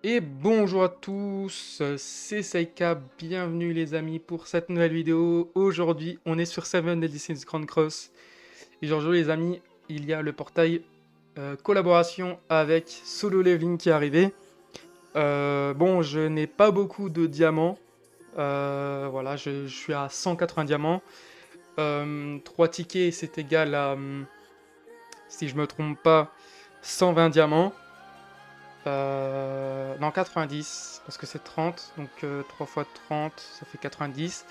Et bonjour à tous, c'est Saika, bienvenue les amis pour cette nouvelle vidéo. Aujourd'hui, on est sur Seven Deadly Sins Grand Cross. Et aujourd'hui les amis, il y a le portail collaboration avec Solo Leveling qui est arrivé. Bon, je n'ai pas beaucoup de diamants. Voilà, je suis à 180 diamants. 3 tickets, c'est égal à, si je me trompe pas, 120 diamants. Non, 90, parce que c'est 30, donc 3 fois 30, ça fait 90.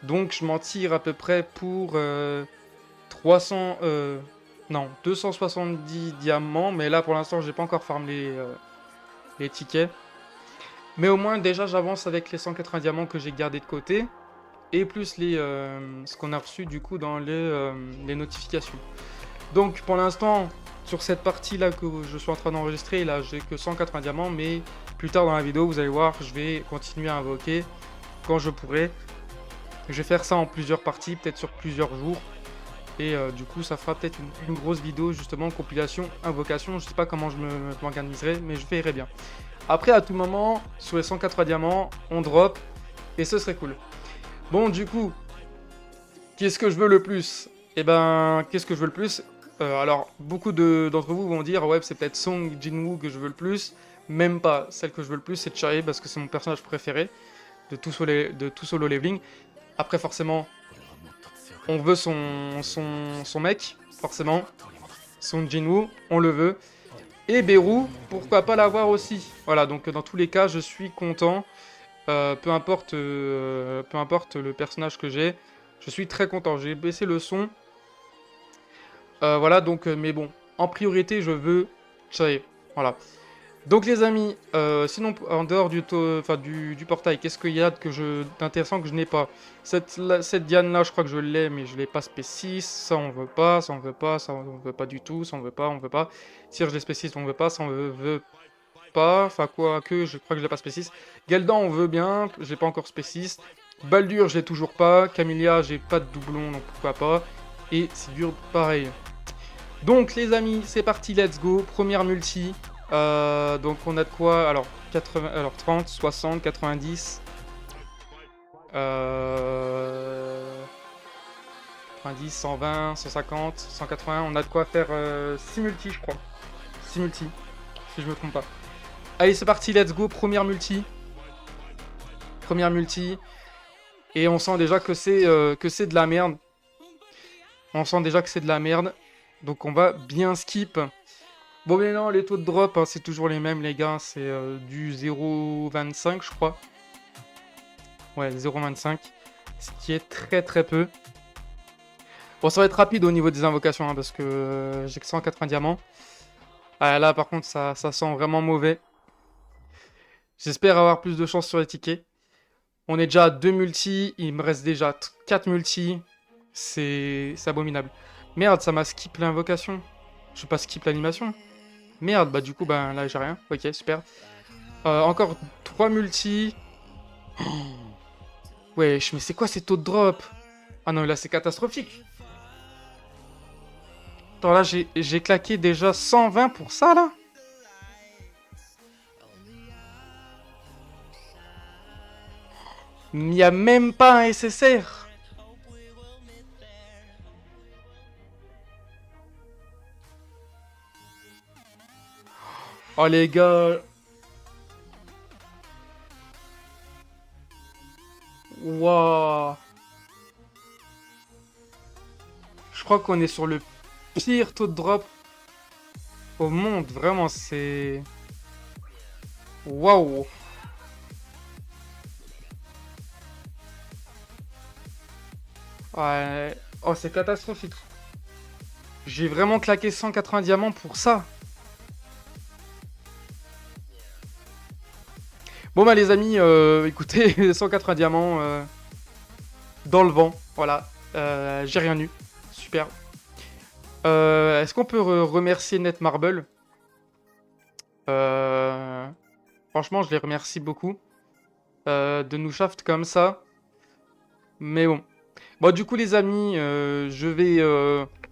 Donc je m'en tire à peu près pour 300, non, 270 diamants, mais là pour l'instant j'ai pas encore farmé les tickets. Mais au moins déjà j'avance avec les 180 diamants que j'ai gardés de côté, et plus ce qu'on a reçu du coup dans les notifications. Donc pour l'instant, sur cette partie là que je suis en train d'enregistrer, là j'ai que 180 diamants, mais plus tard dans la vidéo vous allez voir, je vais continuer à invoquer quand je pourrai. Je vais faire ça en plusieurs parties, peut-être sur plusieurs jours. Et du coup ça fera peut-être une grosse vidéo justement, compilation, invocation. Je sais pas comment je m'organiserai, mais je verrai bien. Après à tout moment, sur les 180 diamants, on drop, et ce serait cool. Bon du coup, qu'est-ce que je veux le plus? Eh ben, qu'est-ce que je veux le plus? Alors, beaucoup d'entre vous vont dire, ouais, c'est peut-être Song Jinwoo que je veux le plus. Même pas. Celle que je veux le plus, c'est Chai, parce que c'est mon personnage préféré de tout Solo Leveling. Après, forcément, on veut son mec, forcément. Song Jinwoo, on le veut. Et Beru, pourquoi pas l'avoir aussi? Voilà, donc dans tous les cas, je suis content. Peu importe le personnage que j'ai, je suis très content. J'ai baissé le son. Voilà, donc, mais bon, en priorité, je veux Chai. Voilà. Donc, les amis, sinon, en dehors du portail, qu'est-ce qu'il y a d'intéressant que je n'ai pas? Cette Diane-là, je crois que je l'ai, mais je l'ai pas spécis. Ça, on veut pas, ça, on veut pas, ça, on veut pas du tout, ça, on veut pas, on veut pas. Cire, je l'ai spécis, on veut pas, ça, on veut pas. Enfin, quoi que, je crois que je l'ai pas spécis. Galdan, on veut bien, j'ai pas encore spécis. Baldur, je l'ai toujours pas. Camellia, j'ai pas de doublon, donc pourquoi pas. Et Sigurd, pareil. Donc les amis, c'est parti, let's go. Première multi. Donc on a de quoi? Alors, 80, alors 30, 60, 90. 90, 120, 150, 180. On a de quoi faire 6 multi, je crois. 6 multi, si je me trompe pas. Allez, c'est parti, let's go. Première multi. Première multi. Et on sent déjà que c'est de la merde. On sent déjà que c'est de la merde. Donc on va bien skip. Bon, mais non, les taux de drop, hein, c'est toujours les mêmes, les gars. C'est du 0,25, je crois. Ouais, 0,25. Ce qui est très très peu. Bon, ça va être rapide au niveau des invocations, hein, parce que j'ai que 180 diamants. Ah, là, par contre, ça sent vraiment mauvais. J'espère avoir plus de chance sur les tickets. On est déjà à 2 multi. Il me reste déjà 4 multi. C'est abominable. Merde, ça m'a skip l'invocation. Je vais pas skip l'animation. Merde, bah du coup, bah là, j'ai rien. Ok, super. Encore 3 multi. Wesh, mais c'est quoi ces taux de drop? Ah non, là, c'est catastrophique. Attends, là, j'ai claqué déjà 120 pour ça, là. Il n'y a même pas un SSR. Oh, les gars. Waouh. Je crois qu'on est sur le pire taux de drop au monde. Vraiment, c'est... Waouh. Ouais. Oh, c'est catastrophique. J'ai vraiment claqué 180 diamants pour ça. Bon, bah, les amis, écoutez, 180 diamants dans le vent. Voilà. J'ai rien eu. Super. Est-ce qu'on peut remercier Netmarble? Franchement, je les remercie beaucoup de nous shaft comme ça. Mais bon. Bon, du coup, les amis, je vais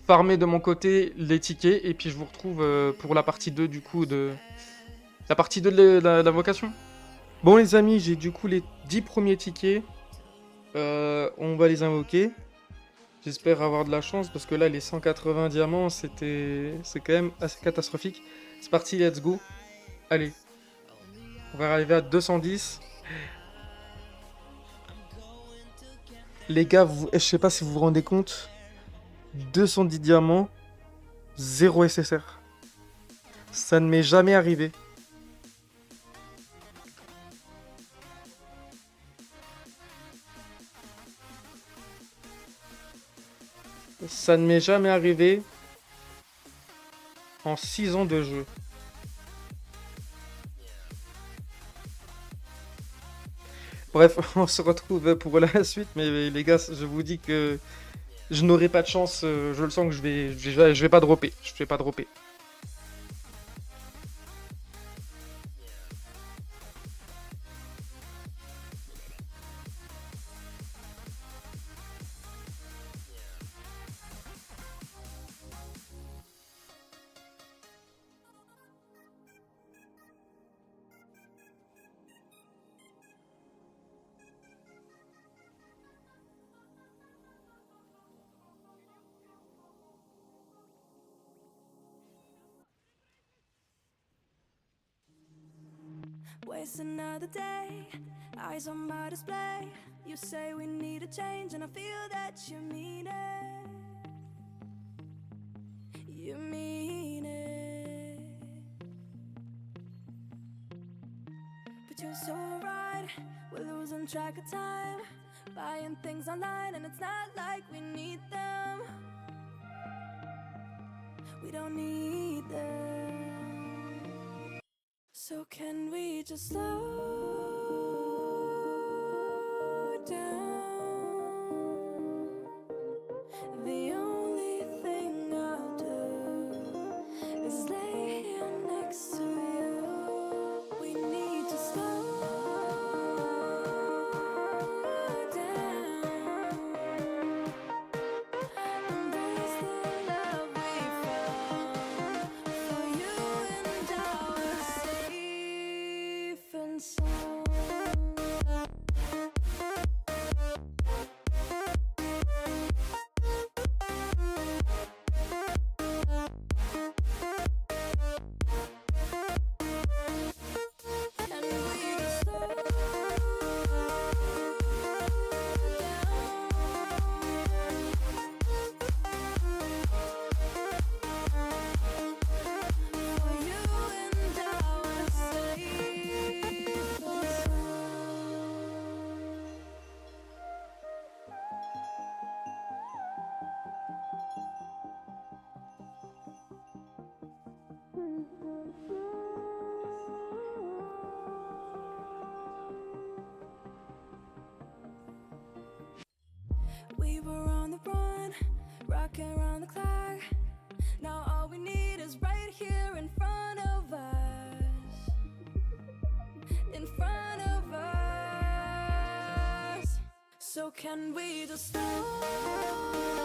farmer de mon côté les tickets. Et puis, je vous retrouve pour la partie 2 du coup La partie 2 de l'invocation. Bon les amis, j'ai du coup les 10 premiers tickets. On va les invoquer. J'espère avoir de la chance parce que là les 180 diamants c'est quand même assez catastrophique. C'est parti, let's go. Allez, on va arriver à 210. Les gars, je sais pas si vous vous rendez compte. 210 diamants, 0 SSR. Ça ne m'est jamais arrivé. Ça ne m'est jamais arrivé en 6 ans de jeu. Bref, on se retrouve pour la suite, mais les gars, je vous dis que je n'aurai pas de chance, je le sens que je vais pas dropper, je vais pas dropper. Waste another day, eyes on my display. You say we need a change, and I feel that you mean it. You mean it. But you're so right, we're losing track of time. Buying things online, and it's not like we need them. We don't need them. So can we just slow down? The only thing I'll do is lay here next to you. We need to slow down. Embrace the love we found. For you and I were safe and sound. And we just slow down. For you and I were safe and sound. We were on the run, rocking around the clock. Now all we need is right here in front of us. In front of us. So can we just slow